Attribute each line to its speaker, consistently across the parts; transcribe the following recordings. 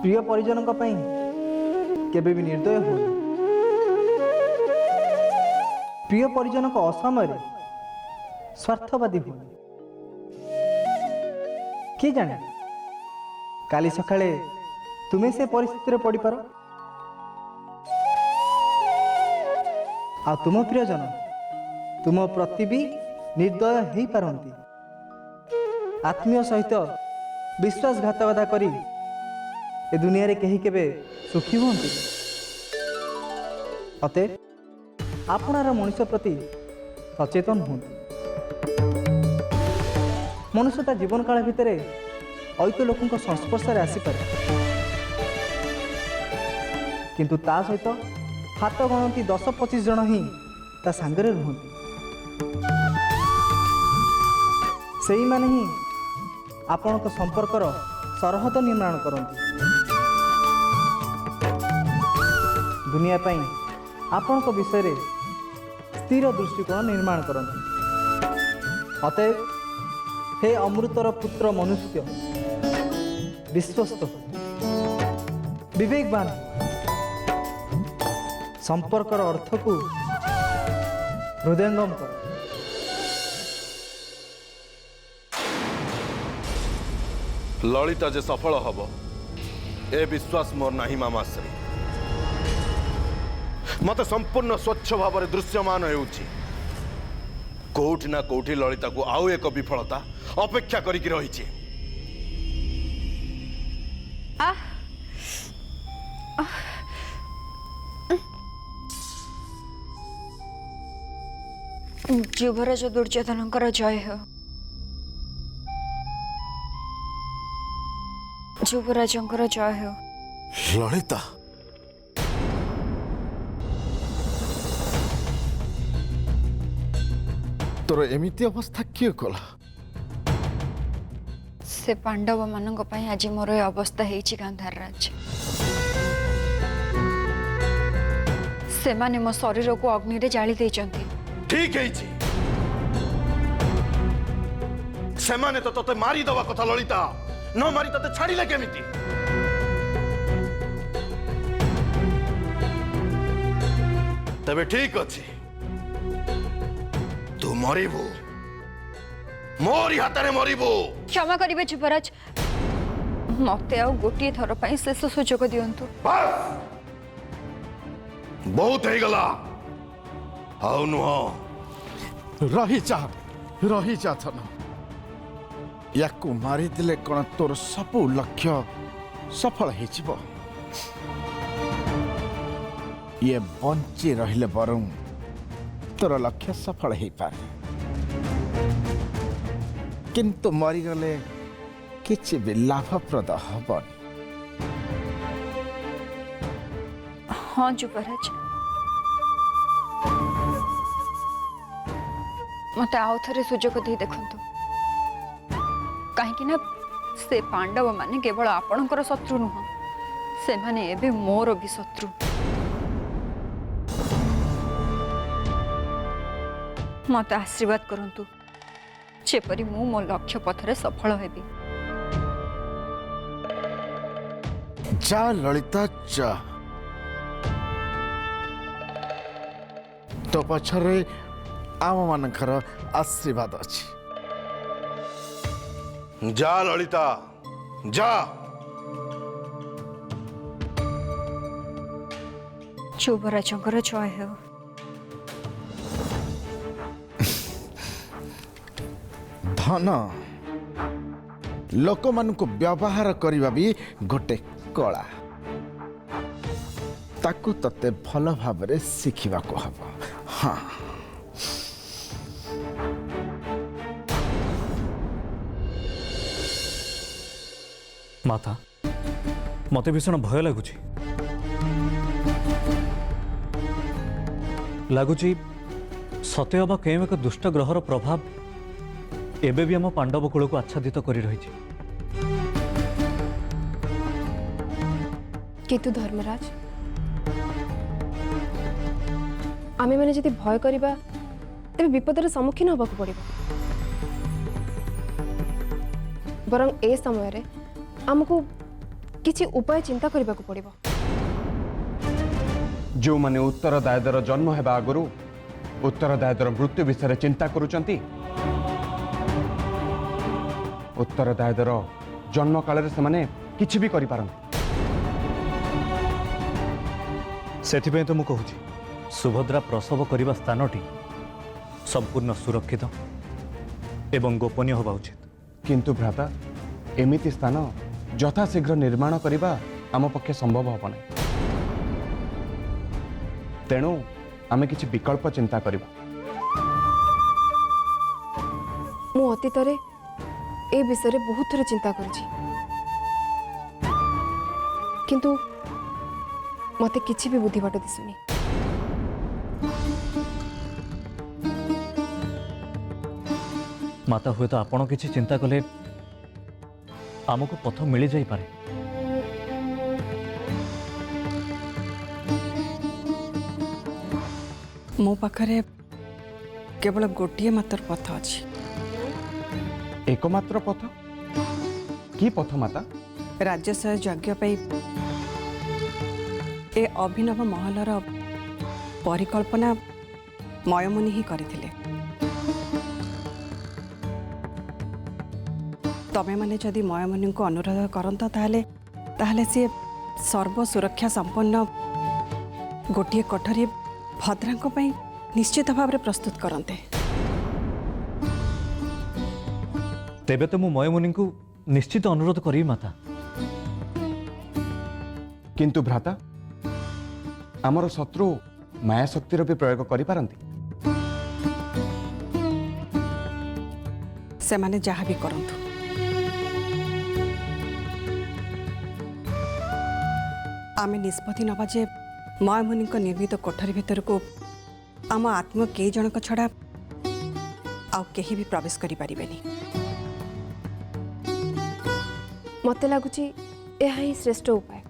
Speaker 1: प्रिय परिजन केबे भी निर्दय हो। प्रिय परिजन असमय स्वार्थवादी हो। किए जाने काली सकाळे तुम्हें से परिस्थिति पड़ पार आ तुम प्रियजन तुम प्रति भी निर्दय हो पारती। आत्मीय सहित विश्वासघातकता करी ए दुनिया रे कहीं केबे सुखी होंती। अतएव आपणार मनुष्य प्रति सचेतन हूँ। मनुष्य ता जीवन काल भितर ऐक लोकों संस्पर्श आसीपे किंतु ता सहित हाथ गणती 10-25 जन ही ता सांगरे रुहंती। सेई माने ही आपनक संपर्कर सरहद निर्माण करती। दुनिया पाई आपनक विषय रे स्थिर दृष्टिकोण निर्माण करती। अतएव हे अमृतर पुत्र मनुष्य विश्वस्त विवेकवान संपर्कर अर्थ को हृदयंगम कर।
Speaker 2: ललिता जे सफल हब ए विश्वास मोर नहीं मामाश्री। मत संपूर्ण स्वच्छ भाव में दृश्यमान होउछि। कोठी ना कोठी ललिता को आउ एक विफलता अपेक्षा करिक रहिछि।
Speaker 3: युवराज दुर्योधन जय हो। युवराज जय हो।
Speaker 2: ललिता तोर एमिति अवस्था किए कला?
Speaker 3: से पांडव मानक पई आज मोर ए अवस्था हेछि गांधारराज। से माने मो शरीर को अग्नि रे जाली देचंती।
Speaker 2: ठीक है से माने तो तते मारी दवा कथा ललिता, न मारी तते छाड़िले केमिति? तबे ठीक अछि तू मरिबू, मोरी हाथ मरिबू।
Speaker 3: क्षमा करिबे युवराज, मते आ गोटे थर पई शेष सुजोग दियंतु।
Speaker 2: बहुत है गला आउ नुह
Speaker 4: रही जा थन याकू मारी दिले कौन तोर सबू लक्ष्य सफल हो। ये बंची रहिले बरं तोर लक्ष्य सफल हो पारे, किंतु मरीगले किछि भी लाभप्रद हबन।
Speaker 3: हाँ युवराज, मत आउ थे सुजोग दे देखु। कहीं से पांडव माने केवल आपणकर शत्रु नुह, से माने एबे मोर भी शत्रु। मत आशीर्वाद करंतु जेपरी मु मो लक्ष्य पथरे सफल हेबी।
Speaker 4: जा ललिता जा, तो पछरे आम मानकर आशीर्वाद अछि।
Speaker 2: जा ललिता जा।
Speaker 3: युवराज जय हो।
Speaker 4: धन लोक मान को व्यवहार करबा भी गोटे कला, ताकू तते भल भाव शिखा को हब। हाँ
Speaker 5: माता, मते भीषण भय लगुच सते अबा केम एक दुष्ट ग्रहर प्रभाव एबे भी आम पांडव कूल को आच्छादित कर रही।
Speaker 6: किंतु धर्मराज, आमे माने जदि भय करिबा तेबे विपदर सम्मुखीन होबाक पड़िबो। बरं ए समय रे हमको किछि उपाय चिंता करबाकू पड़िबो।
Speaker 7: जो माने उत्तरदायित्वर जन्म हेबा आगु उत्तरदायित्वर मृत्यु विषय चिंता करुचंती उत्तरदायित्वर जन्म काल से माने किछि भी करि पारन।
Speaker 5: ସେଥିପାଇଁ ତ ମୁଁ କହୁଛି ସୁଭଦ୍ରା ପ୍ରସବ କରିବା ସ୍ଥାନଟି ସମ୍ପୂର୍ଣ୍ଣ ସୁରକ୍ଷିତ ଏବଂ ଗୋପନୀୟ ହେବା ଉଚିତ।
Speaker 7: किंतु भ्राता एमिति स्थान यथाशीघ्र निर्माण करने आम पक्षे संभव हम ना तेणु आम किसी विकल्प चिंता करबा।
Speaker 6: मु अतीत रे ए विषय रे बहुत थर चिंता करछि किंतु मते किछि भी बुद्धि बाट दिसुनी।
Speaker 5: माता हुए तो आपण किसी चिंता कले आमको पथ मिल जाई पारे।
Speaker 8: मो पाखरे केवल गोटे मात्र पथ अछि।
Speaker 7: एकमात्र पथ की पथ माता?
Speaker 8: राज्यसय यज्ञ पाई ए अभिनव महलर परिकल्पना मयमुनि ही करथिले। तमे माने जदि मयमुनि को अनुरोध करंत ताहले सी सर्व सुरक्षा संपन्न गोटे कोठरी भद्रांक पई निश्चित भाव में प्रस्तुत करते।
Speaker 5: तेबे तो मु मयमुनि को निश्चित अनुरोध करी माता।
Speaker 7: किंतु भ्राता आमर शत्रु माया शक्तिर भी प्रयोग करि पारंती।
Speaker 8: से माने जहाँ भी करंतु आमे निष्पत्ति नबा जे मयमुनि निर्मित कोठरी भितर को आम आत्म कई जनक छड़ा आउ केही भी प्रवेश करि परिबेनी।
Speaker 6: मते लागुची एहा ही श्रेष्ठ उपाय।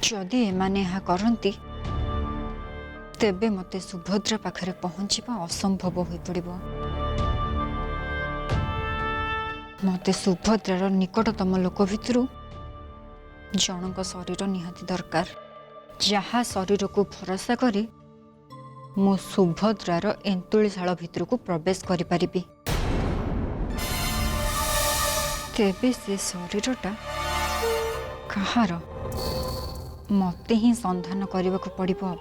Speaker 3: जदि एमाने ଏହା କରନ୍ତି तेबे मते सुभद्रा पाखरे पहुंचीबा असंभव होई पड़िबो। मते सुभद्रार निकटतम लोक भितरु जनक शरीर निहाती दरकार। जहा शरीर को भरोसा करी मो सुभद्रार एंतुलीशाल भितर को प्रवेश करि परिबी। तेबे से शरीरटा कहार मते ही संधान करने को पड़िबो।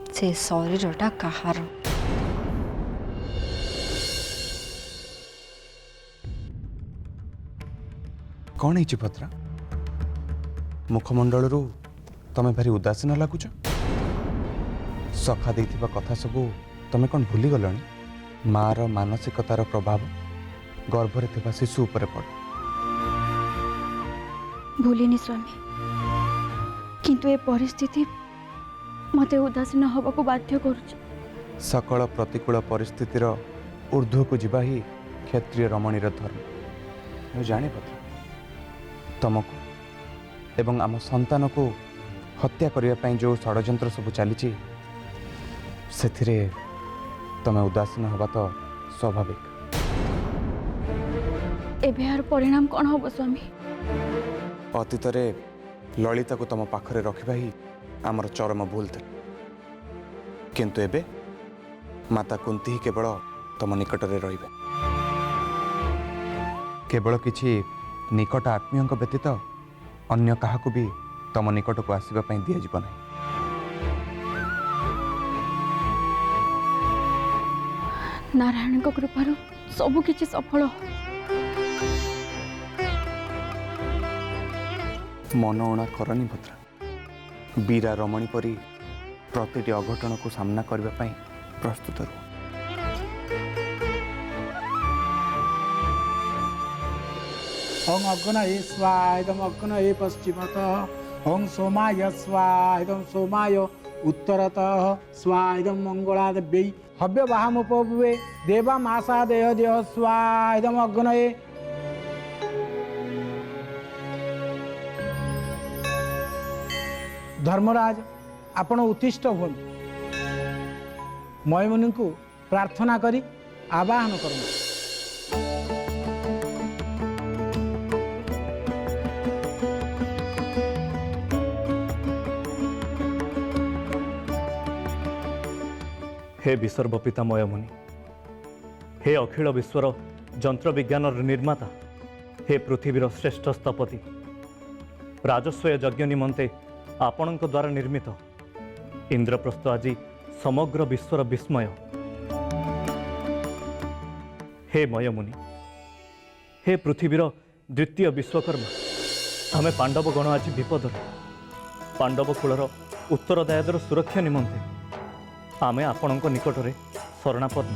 Speaker 3: से शरीरटा कहार?
Speaker 7: कौन है भद्रा? मुखमंडल तमें भारी उदासीन लगुच। सखा देथिबा कथा सबू तमें कौन भूली गलनी? मार मानसिकतार प्रभाव गर्भरे थिबा शिशु उपरे पड़े।
Speaker 9: भूलिनी स्वामी, किंतु ए परिस्थिति मते उदासीन हवा को बाध्य करुछि।
Speaker 7: सकल प्रतिकूल परिस्थितिर ऊर्ध्व को जीवा ही क्षत्रिय रमणीर धर्म। जानी भद्रा तुमको एवं आम संतान को हत्या करने जो षड्यंत्र सब चली तमें उदासीन हवा तो स्वाभाविक।
Speaker 9: एबे यार परिणाम कौन हम स्वामी?
Speaker 7: अतीत ललिता को तुम पाखरे रखा ही आमर चरम भूल था। किंतु एबे माता कुंती ही केवल तुम निकट में रही। केवल किछि निकट आत्मीय व्यतीत अन्य काहाकू भी तुम निकट को आसवा दि जाव ना।
Speaker 9: नारायण कृपारू सबु किछि सफल।
Speaker 7: मन उणा करनी भद्रा। वीरा रमणी परी प्रतिटी अघटन को सामना करने प्रस्तुत रुह।
Speaker 10: ओं अग्नये स्वाहा अग्नये पश्चिमतः ओं सोमाय स्वाहा सोमाय उत्तरतः स्वाहा मंगलादेव्यै हव्यवाहमुपभुवे देवामासा देह देह स्वाहा अग्नये। धर्मराज आपण उत्तिष्ठ हुन। ମୟମୁନି को प्रार्थना करी आवाहन करूँ।
Speaker 5: हे विसर्व पिता मयमुनि, हे अखिल विश्वर जंत्र विज्ञान निर्माता, हे पृथ्वीर श्रेष्ठ स्थपति, राजस्वय यज्ञ निमंते आपण द्वारा निर्मित इंद्रप्रस्थ आज समग्र विश्वर विस्मय। हे मयमुनि, हे पृथ्वीर द्वितीय विश्वकर्मा, आमे पांडव गण आज विपद, पांडव कूलर उत्तरदायदर सुरक्षा निमंते आमे आपणक निकटरे शरणापन्न।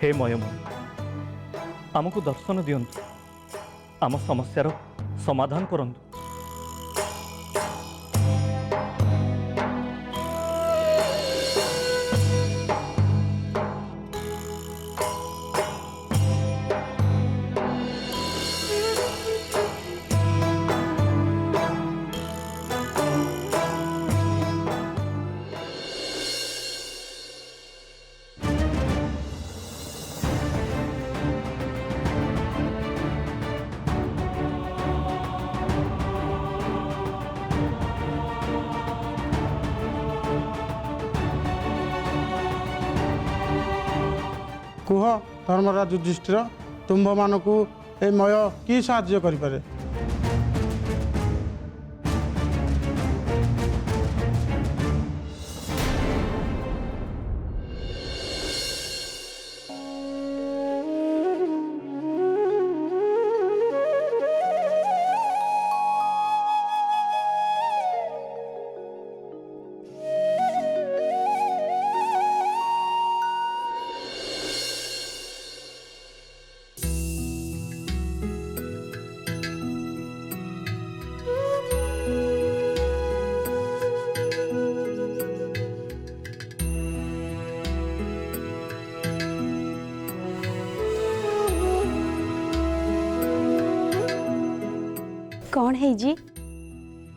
Speaker 5: हे मयमुनि, आमको दर्शन दियंतु, आम समस्यार समाधान करंतु।
Speaker 10: कुह धर्मराज युधिष्ठिर तुम्भ मानकु ए मय कि साहाय्य करिपारे?
Speaker 11: कौन है जी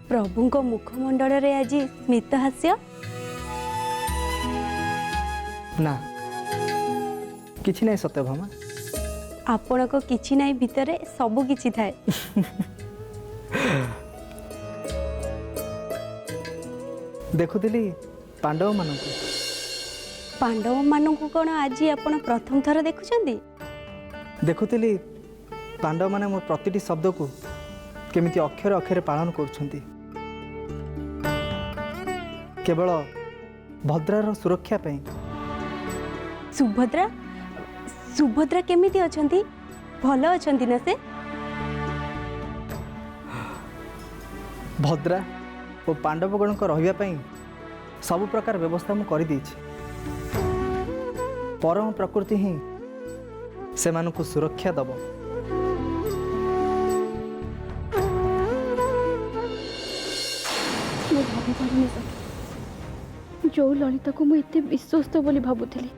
Speaker 11: प्रभु को मुखमंडल रे आज स्मित हास्य?
Speaker 1: ना किछि नहीं सत्यभामा,
Speaker 11: आपण को किछि नहीं भितरे सबु किछि थाए।
Speaker 1: देखुଥିଲି पांडव मानकु।
Speaker 11: पांडव मानकु कोन आज आपण प्रथम थर देखुछंदी?
Speaker 1: देखुଥିଲି पांडव माने मोर प्रतिटी शब्द को केमिति अक्षर अक्षर पालन करुछंती। केवल भद्रार सुरक्षा पई।
Speaker 11: सुभद्रा सुभद्रा केमिति अछंती? भलो अछंती ना से?
Speaker 1: भद्रा और पांडवगण को रहिबा पई सब प्रकार व्यवस्था मु करि दैछि। परम प्रकृति ही सेमानकु सुरक्षा दबो।
Speaker 9: जो ललिता को मुझे विश्वस्त बोली भावुली,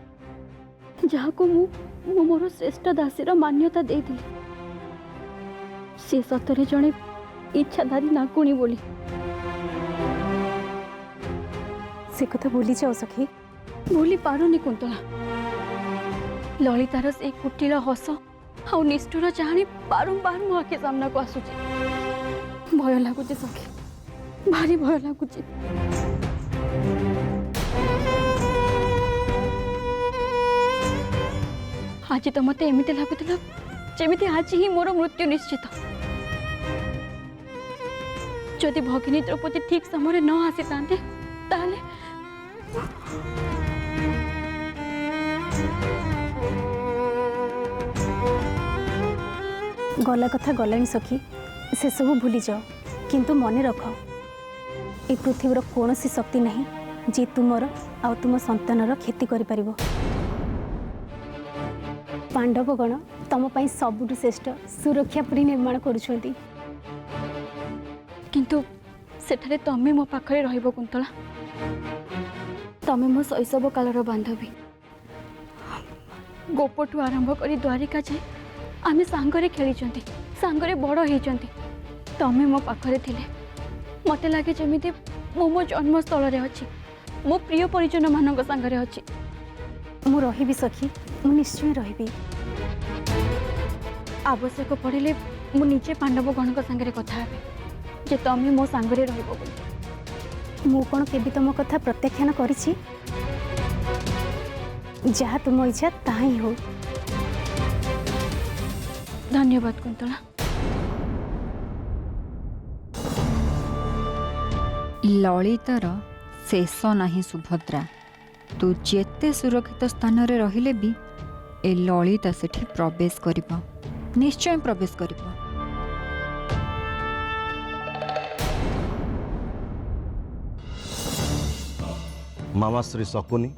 Speaker 9: जहाँ को मु मोर श्रेष्ठ दासीर मान्यता देती, सी सतरे जड़े इच्छाधारी नाकुणी बोली।
Speaker 11: से कथा भूली जाओ सखी।
Speaker 9: भूली पारुनी कुंतला। ललितार से कुटिल हस आ निष्ठुर चाहणी बारंबार मो आखि सामना को आसुची। भय लगुच सखी, भारी भय लगुच। आज तो मत एमती लगुला जमी आज ही मोर मृत्यु निश्चित। जदि भगिनी द्रौपदी ठीक समय न आसी तांते ताले
Speaker 11: गला कथा गलानी सखी, से सब भूली जाओ। किंतु मन रख, ए पृथ्वीर कौन सी शक्ति नहीं जे तुमर आ तुम संतानर क्षति करि परिबो। पांडवगण तम पई सबुठु श्रेष्ठ सुरक्षापुरी निर्माण करुछंती।
Speaker 9: किंतु सेठारे तमे मो पाखरे रहिबो कुंतला। तमे मो शैशव कालर बांधवी। गोपठु आरंभ करी द्वारिका जाए आमे सांगरे खेलीचंती, सांगरे बड़ हेचंती। तमे मो पाखरे थिले मते लागे जेमिति मो जन्मस्थल रे अछि। मो प्रिय परिजन मानक संगरे अछि।
Speaker 11: ମୁଁ ରହିବି ସଖୀ, ମୁଁ ନିଶ୍ଚୟ ରହିବି।
Speaker 9: आवश्यक पड़े मु निजे पांडव गणक संगरे कथा हेबे जे तमे मो संगरे रहबो बोली।
Speaker 11: ମୁଁ କ'ଣ କେବେ ତମ କଥା ପ୍ରତ୍ୟାଖ୍ୟାନ କରିଛି? ଯାହା ତୁମ ଇଚ୍ଛା ତାହା ହିଁ ହଉ।
Speaker 9: धन्यवाद कुंतला।
Speaker 3: ललितार शेष नाही सुभद्रा। तू जेते सुरक्षित स्थान रे रहिले भी ए ललिता सेठी प्रवेश करिब, निश्चय प्रवेश करिब।
Speaker 2: मामा श्री शकुनी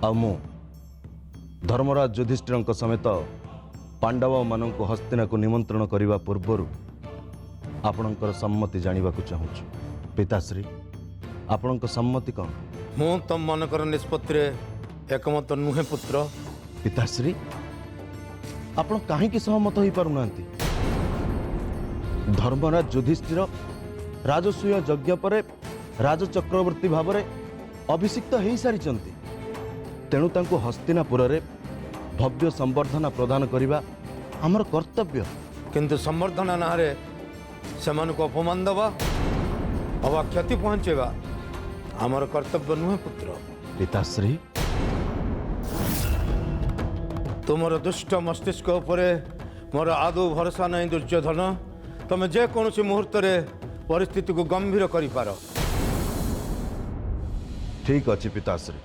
Speaker 2: आ मु धर्मराज युधिष्ठिर समेत पांडव मानक हस्तिना को निमंत्रण करने पूर्वर आपणकर सम्मति जानवा चाहूँ। पिताश्री आपणक सम्मति कौन?
Speaker 12: मु तम मनकर निष्पत्ति एकमत नुहे पुत्र।
Speaker 2: पिताश्री आपण कहीं सहमत हो पारना? धर्मराज युधिष्ठिर राजसूय यज्ञ पर राज चक्रवर्ती भाव में अभिषिक्त हो सारी, तेणु तांको हस्तिनापुर रे भव्य संवर्धना प्रदान करने आमर कर्तव्य।
Speaker 12: किंतु संवर्धना ना रे सेमान को अपमान दबा अवा क्षति पहुंचेगा आमर कर्तव्य नुहे पुत्र।
Speaker 2: पिताश्री
Speaker 12: तुमर दुष्ट मस्तिष्क उपरे मोर आदौ भरोसा नहीं दुर्योधन। तुम जे कौन मुहूर्त रे परिस्थिति को गंभीर कर पार।
Speaker 2: ठीक अच्छे पिताश्री,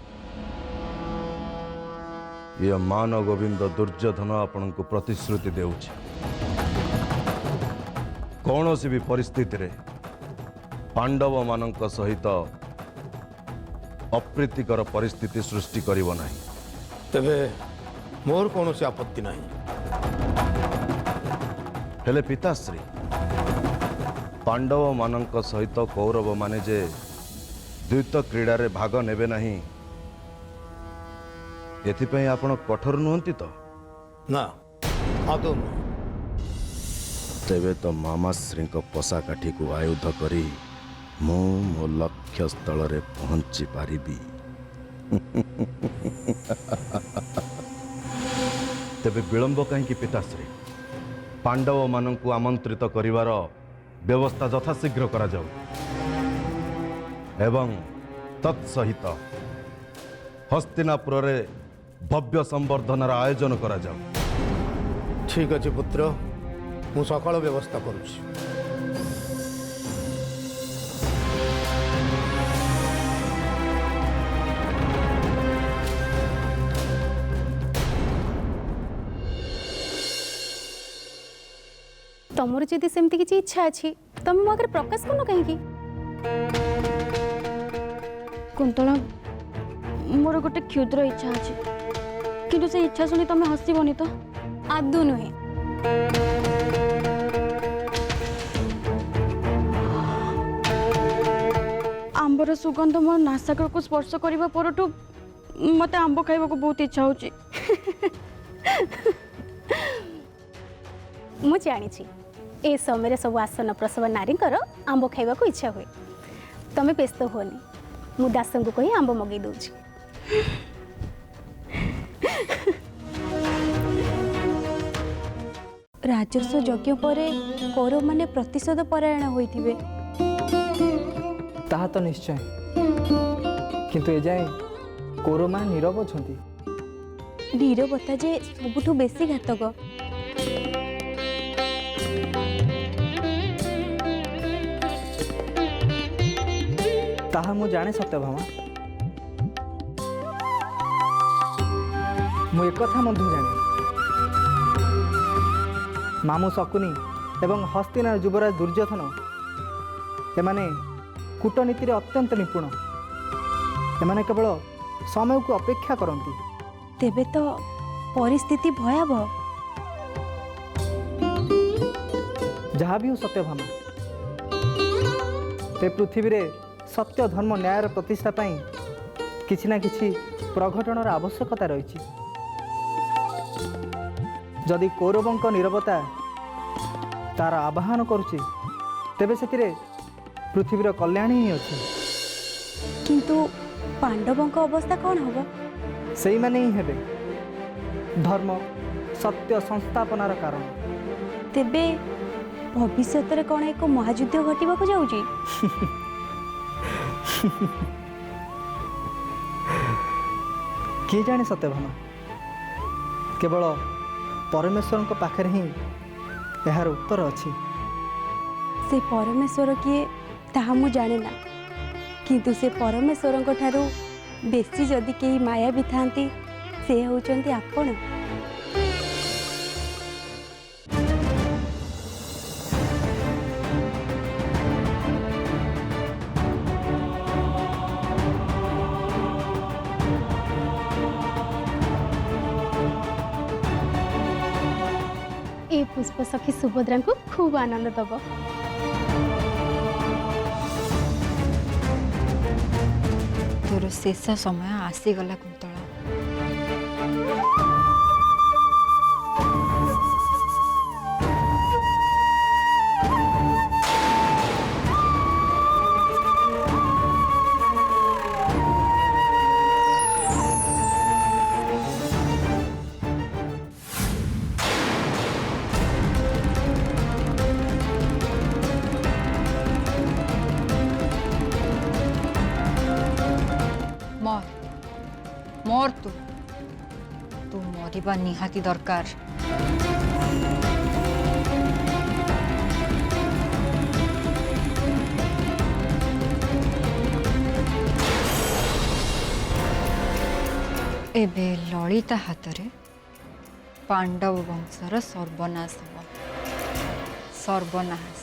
Speaker 2: ये मान गोविंद दुर्योधन आपण को प्रतिश्रुति देउछि कौन भी परिस्थिति रे पांडव मानक सहित अप्रीतिकर परिस्थिति सृष्टि करिव नाही।
Speaker 12: तेबे मोर कौन आपत्ति नहीं।
Speaker 2: हेले पिताश्री पांडव मानक सहित कौरव माने जे द्वैत क्रीड़ा रे भाग नेबे नहीं, एथिपई आपण कठोर नुहंती तो?
Speaker 12: ना आदौ नहीं।
Speaker 2: तेबे तो मामाश्री पशा काठी को आयुध करी मो लक्ष्य स्थल रे पहुंची पारिबी। तेबे विलंब कहीं पिताश्री? पांडव मानक आमंत्रित करिवार व्यवस्था यथाशीघ्र करा जाऊ एवं तत्सहित हस्तिनापुर रे भव्य संवर्धनार आयोजन करा जाऊ।
Speaker 12: ठीक अच्छे पुत्र, मु सकाल व्यवस्था करुछि।
Speaker 11: तमर जदि सेमती किसी इच्छा अच्छी तुम मो आगे प्रकाश करन कहीं?
Speaker 9: कुंतला मोर गोटे क्षुद्र इच्छा अछि, किंतु से इच्छा सुनी तमे हसीबनी तो?
Speaker 11: आदौ नुहे।
Speaker 9: आंबर सुगंध मोर नासागर को स्पर्श करबा परठू मते आंब खाइबा को बहुत इच्छा होची।
Speaker 11: मु जानी ए समय सब आसन प्रसव नारी आंब खाइबा को इच्छा हुए। तमे व्यस्त हुअनी, मु दासन को कही आंब मगई दूची।
Speaker 9: राजस्व यज्ञ परे कौरव माने प्रतिशोध परायण होइथिबे।
Speaker 1: ताहा तो निश्चय, किंतु ए जाए कौरव मान नीरव अछंती।
Speaker 9: नीरवता जे सबुठु बेसी घातक।
Speaker 1: ताहा मु जाने सत्यभामा, मु एक कथा मध्य जाने मामू शकुनी एवं हस्तिनार युवराज दुर्योधन एमाने कूटनीति अत्यंत निपुण। एमाने केवल समय को अपेक्षा करती।
Speaker 9: तेबे तो परिस्थिति भयावह।
Speaker 1: जहाँ भी हो सत्यभामा, ते पृथ्वी रे सत्य धर्म न्यायर प्रतिष्ठा पाई किछि ना किछि प्रघटनर आवश्यकता रही। जदि कौरवों नीरवता तार आवाहन करुछि तेबे सेतिरे पृथ्वीर कल्याण ही अछि।
Speaker 9: किंतु
Speaker 11: पांडवों अवस्था कौन हम?
Speaker 1: ସେଇମାନେ ହିଁ ହେବେ ଧର୍ମ ସତ୍ୟ ସଂସ୍ଥାପନାର କାରଣ।
Speaker 11: तेबे भविष्य कौन एक महायुद्ध घटवाक जाऊँगी?
Speaker 1: किए जाने सत्यभामा, केवल परमेश्वर पाखे ही यार उत्तर अच्छी।
Speaker 11: से परमेश्वर किए ताहा मु जाने ना, किंतु से परमेश्वर ठारू बेसी जदि कई माया भी थांती से होचंती आपण।
Speaker 9: ए पुष्प सखी सुभद्रा को खूब आनंद दब।
Speaker 3: तोर शेष समय आसीगला कुंतला। मोर तू मरिबा निहाती दरकार। एबे ललिता हाथरे पांडव वंशर सर्वनाश सर्वनाश।